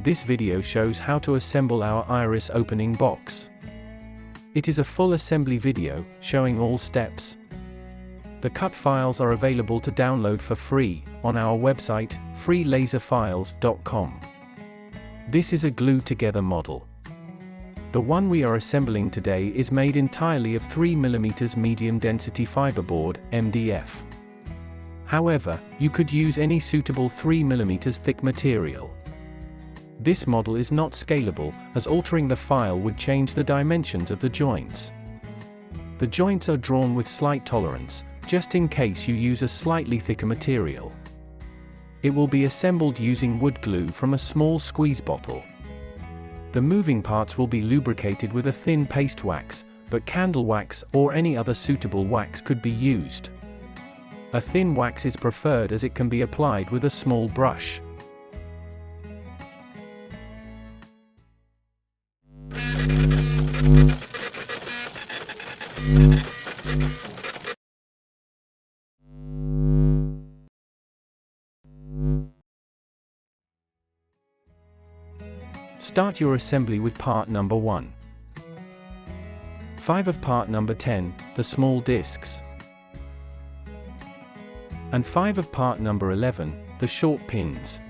This video shows how to assemble our iris opening box. It is a full assembly video, showing all steps. The cut files are available to download for free, on our website, freelaserfiles.com. This is a glued-together model. The one we are assembling today is made entirely of 3mm medium-density fiberboard, MDF. However, you could use any suitable 3mm thick material. This model is not scalable, as altering the file would change the dimensions of the joints. The joints are drawn with slight tolerance, just in case you use a slightly thicker material. It will be assembled using wood glue from a small squeeze bottle. The moving parts will be lubricated with a thin paste wax, but candle wax or any other suitable wax could be used. A thin wax is preferred as it can be applied with a small brush. Start your assembly with part number 1. 5 of part number 10, the small discs. And 5 of part number 11, the short pins.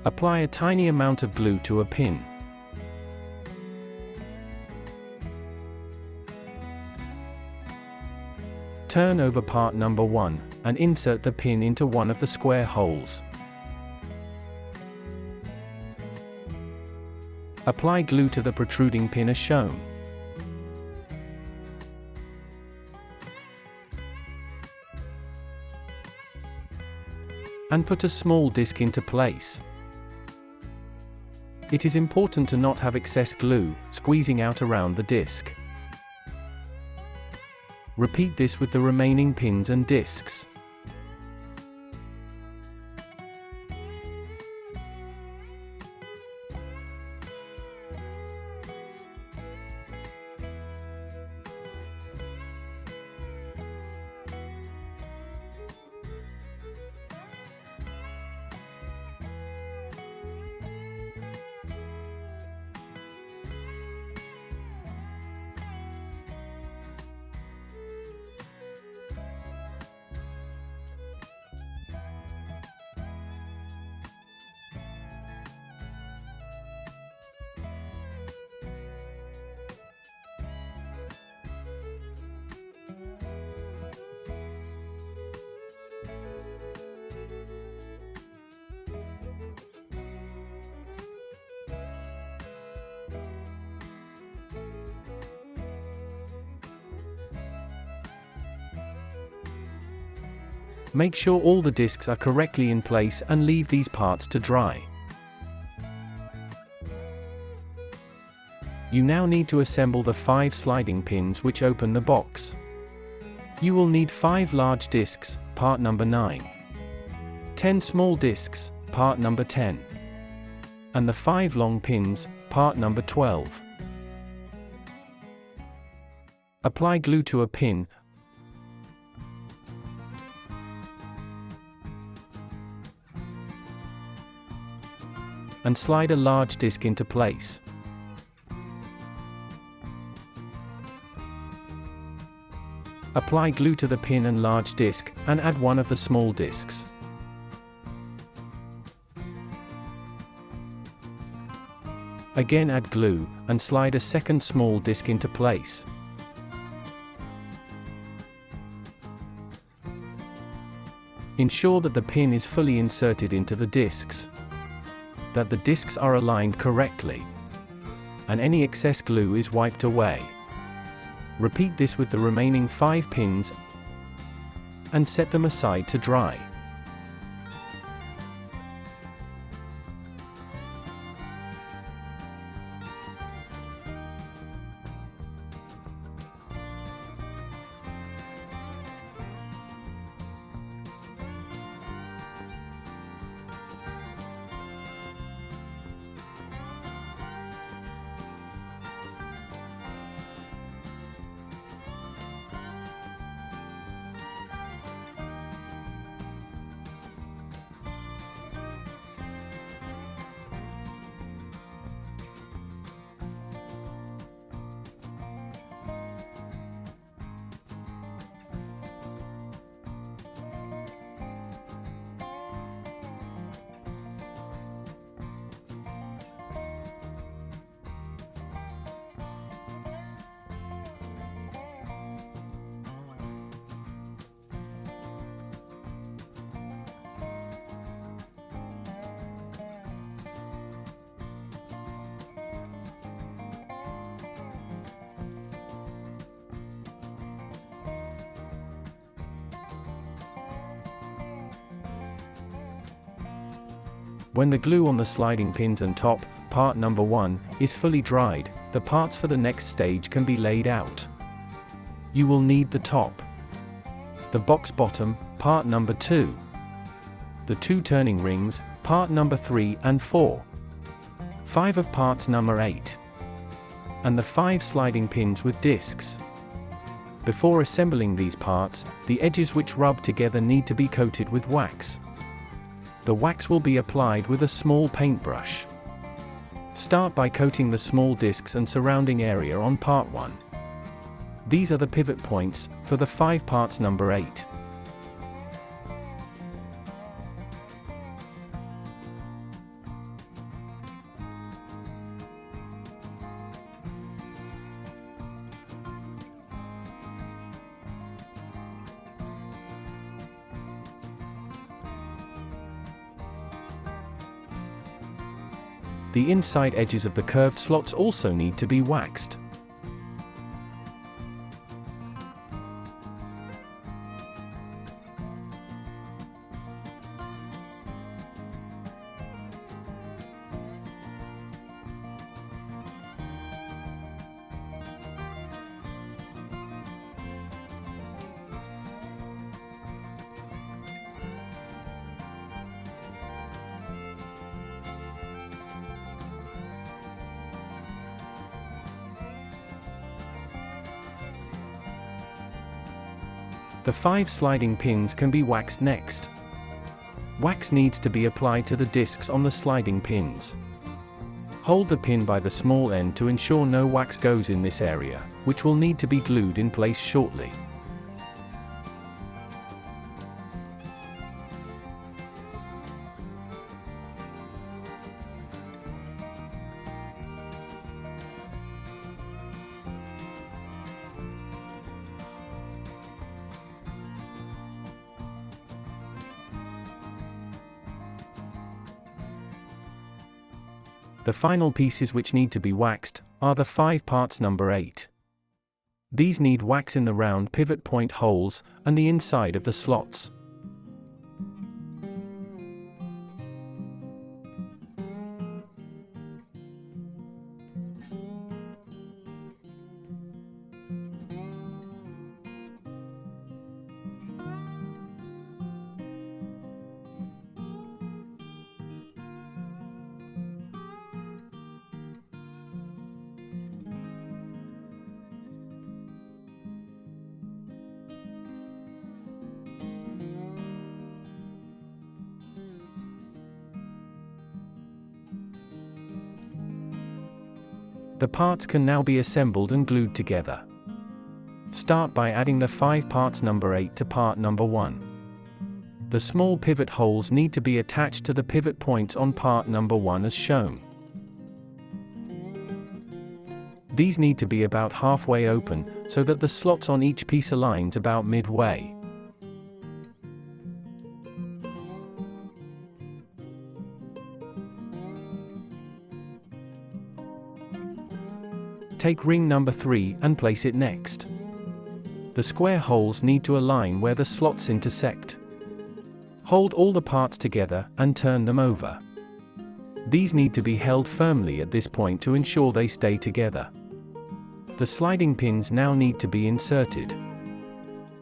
Apply a tiny amount of glue to a pin. Turn over part number 1, and insert the pin into one of the square holes. Apply glue to the protruding pin as shown. And put a small disc into place. It is important to not have excess glue squeezing out around the disc. Repeat this with the remaining pins and discs. Make sure all the discs are correctly in place and leave these parts to dry. You now need to assemble the 5 sliding pins which open the box. You will need 5 large discs, part number 9. 10 small discs, part number 10. And the 5 long pins, part number 12. Apply glue to a pin, and slide a large disc into place. Apply glue to the pin and large disc, and add one of the small discs. Again add glue, and slide a second small disc into place. Ensure that the pin is fully inserted into the discs, that the discs are aligned correctly, and any excess glue is wiped away. Repeat this with the remaining 5 pins, and set them aside to dry. When the glue on the sliding pins and top, part number 1, is fully dried, the parts for the next stage can be laid out. You will need the top, the box bottom, part number 2, the 2 turning rings, part number 3 and 4, 5 of parts number 8, and the 5 sliding pins with discs. Before assembling these parts, the edges which rub together need to be coated with wax. The wax will be applied with a small paintbrush. Start by coating the small discs and surrounding area on part 1. These are the pivot points for the 5 parts number 8. The inside edges of the curved slots also need to be waxed. The 5 sliding pins can be waxed next. Wax needs to be applied to the discs on the sliding pins. Hold the pin by the small end to ensure no wax goes in this area, which will need to be glued in place shortly. The final pieces which need to be waxed are the 5 parts number 8. These need wax in the round pivot point holes and the inside of the slots. The parts can now be assembled and glued together. Start by adding the 5 parts number 8 to part number 1. The small pivot holes need to be attached to the pivot points on part number 1 as shown. These need to be about halfway open, so that the slots on each piece aligns about midway. Take ring number 3 and place it next. The square holes need to align where the slots intersect. Hold all the parts together and turn them over. These need to be held firmly at this point to ensure they stay together. The sliding pins now need to be inserted.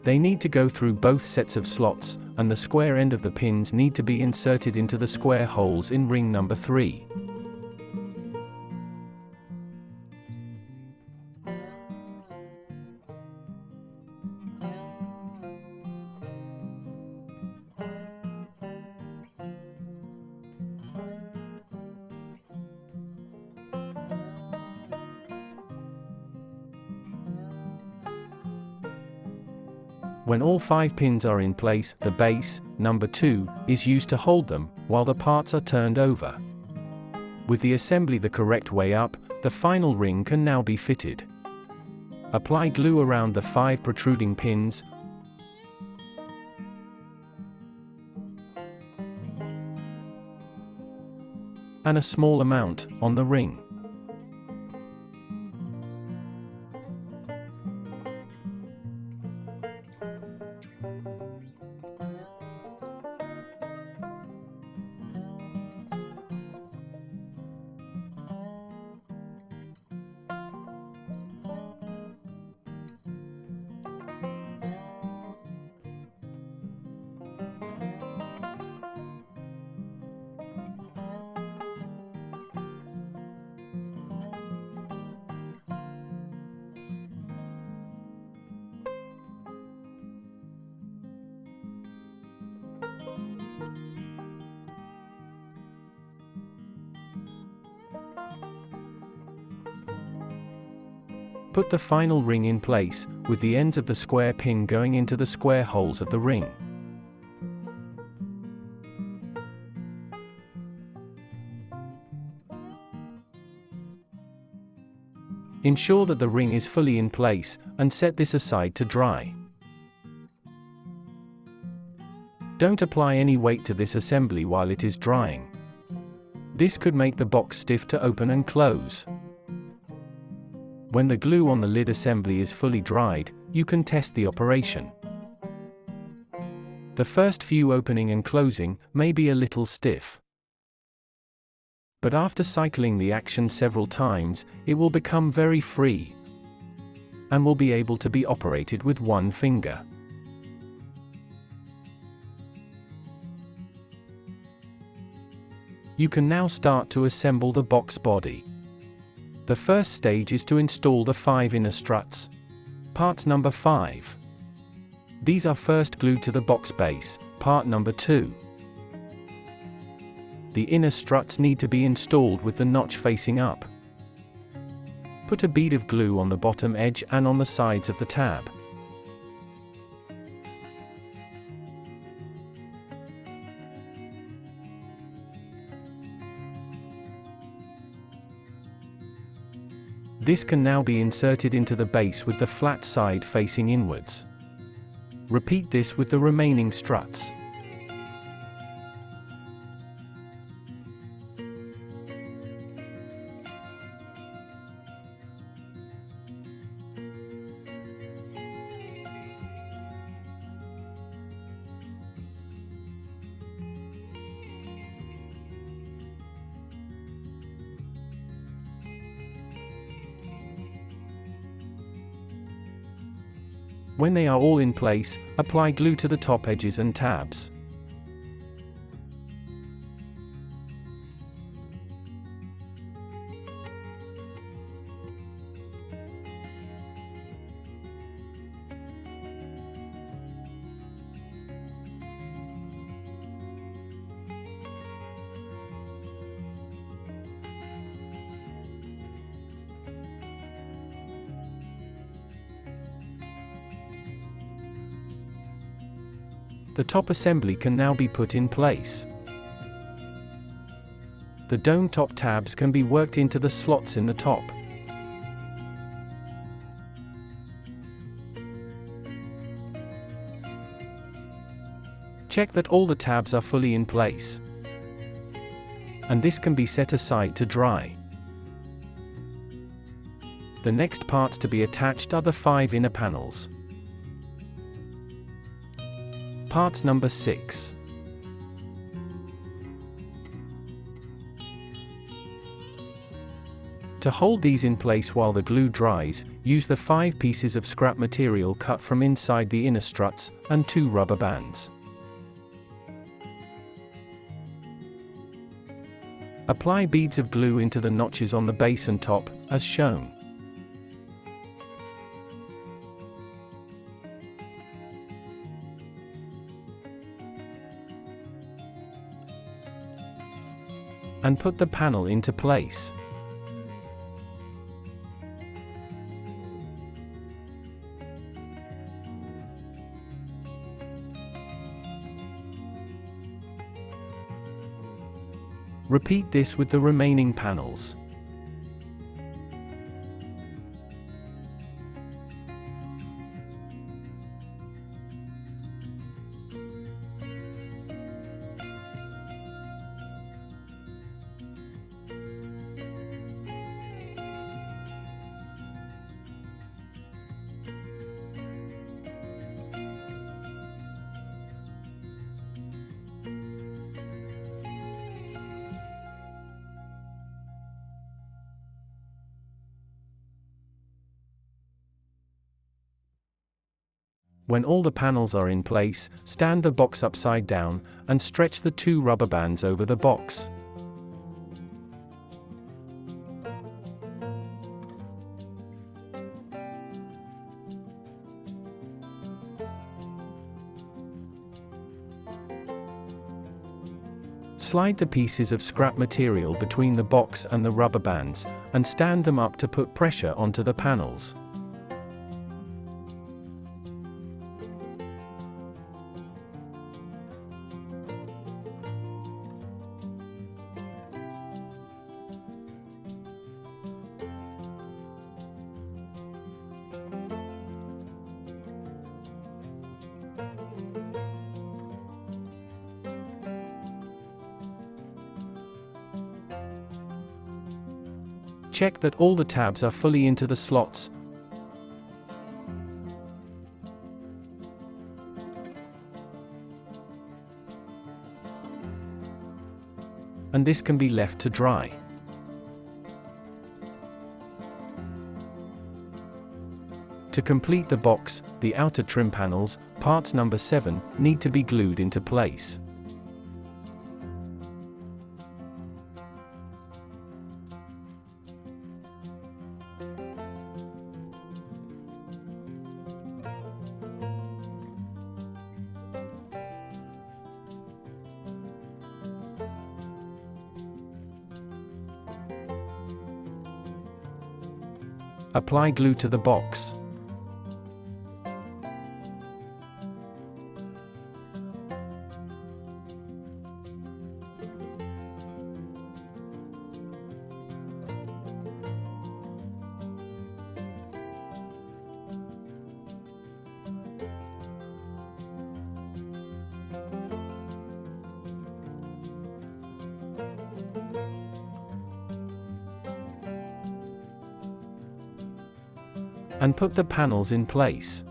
They need to go through both sets of slots, and the square end of the pins need to be inserted into the square holes in ring number 3. When all 5 pins are in place, the base, number 2, is used to hold them, while the parts are turned over. With the assembly the correct way up, the final ring can now be fitted. Apply glue around the 5 protruding pins, and a small amount on the ring. Put the final ring in place, with the ends of the square pin going into the square holes of the ring. Ensure that the ring is fully in place, and set this aside to dry. Don't apply any weight to this assembly while it is drying. This could make the box stiff to open and close. When the glue on the lid assembly is fully dried, you can test the operation. The first few opening and closing may be a little stiff. But after cycling the action several times, it will become very free and will be able to be operated with one finger. You can now start to assemble the box body. The first stage is to install the 5 inner struts. Parts number 5. These are first glued to the box base, part number 2. The inner struts need to be installed with the notch facing up. Put a bead of glue on the bottom edge and on the sides of the tab. This can now be inserted into the base with the flat side facing inwards. Repeat this with the remaining struts. When they are all in place, apply glue to the top edges and tabs. The top assembly can now be put in place. The dome top tabs can be worked into the slots in the top. Check that all the tabs are fully in place. And this can be set aside to dry. The next parts to be attached are the 5 inner panels. Parts number 6. To hold these in place while the glue dries, use the 5 pieces of scrap material cut from inside the inner struts, and 2 rubber bands. Apply beads of glue into the notches on the base and top, as shown. And put the panel into place. Repeat this with the remaining panels. When all the panels are in place, stand the box upside down, and stretch the 2 rubber bands over the box. Slide the pieces of scrap material between the box and the rubber bands, and stand them up to put pressure onto the panels. Check that all the tabs are fully into the slots. And this can be left to dry. To complete the box, the outer trim panels, parts number 7, need to be glued into place. Apply glue to the box. And put the panels in place.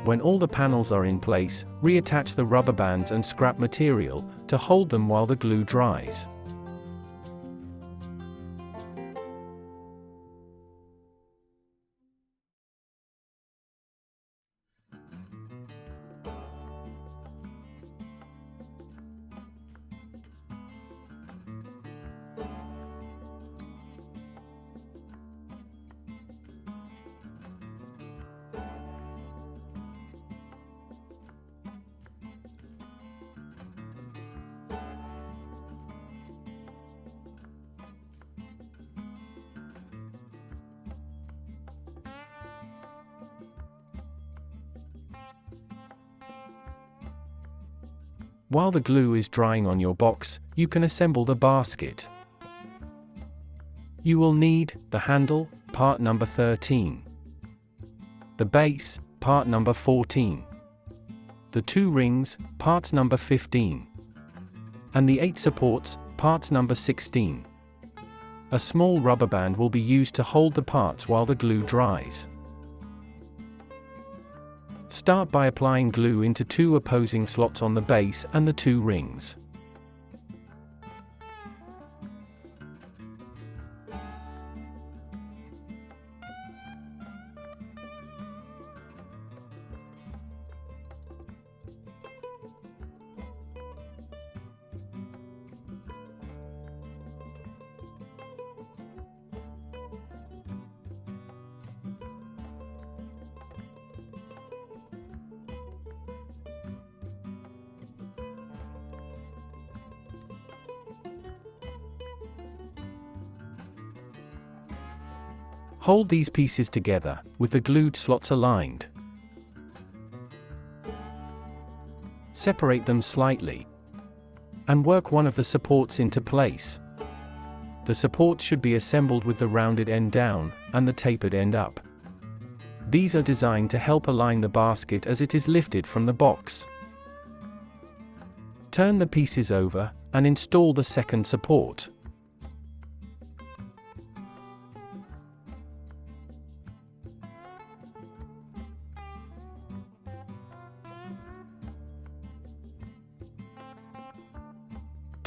When all the panels are in place, reattach the rubber bands and scrap material to hold them while the glue dries. While the glue is drying on your box, you can assemble the basket. You will need the handle, part number 13, the base, part number 14, the 2 rings, parts number 15, and the 8 supports, parts number 16. A small rubber band will be used to hold the parts while the glue dries. Start by applying glue into 2 opposing slots on the base and the 2 rings. Hold these pieces together, with the glued slots aligned. Separate them slightly. And work one of the supports into place. The support should be assembled with the rounded end down, and the tapered end up. These are designed to help align the basket as it is lifted from the box. Turn the pieces over, and install the second support.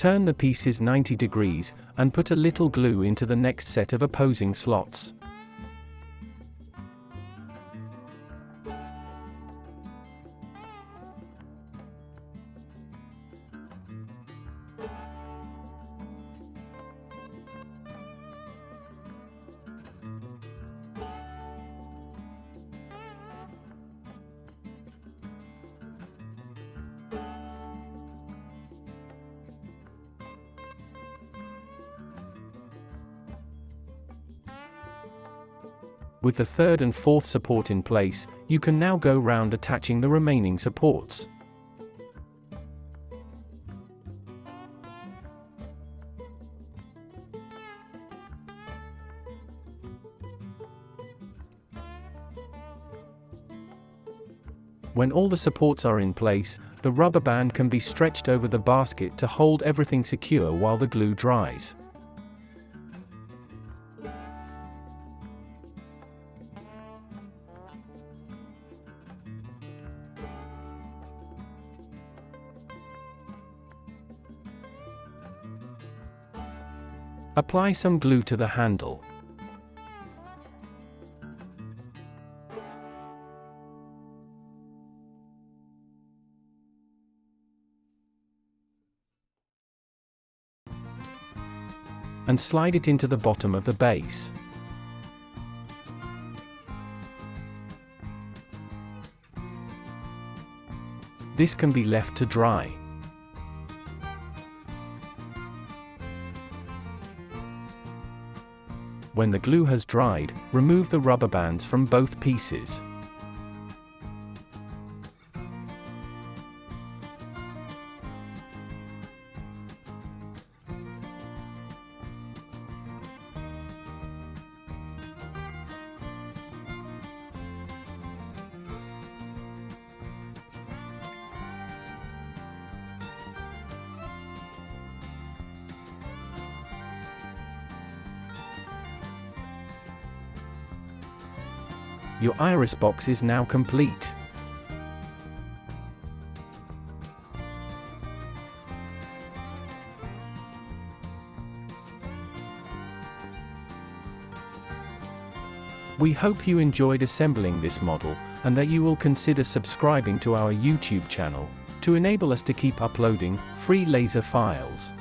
Turn the pieces 90 degrees, and put a little glue into the next set of opposing slots. With the third and fourth support in place, you can now go round attaching the remaining supports. When all the supports are in place, the rubber band can be stretched over the basket to hold everything secure while the glue dries. Apply some glue to the handle. And slide it into the bottom of the base. This can be left to dry. When the glue has dried, remove the rubber bands from both pieces. Your iris box is now complete. We hope you enjoyed assembling this model, and that you will consider subscribing to our YouTube channel, to enable us to keep uploading free laser files.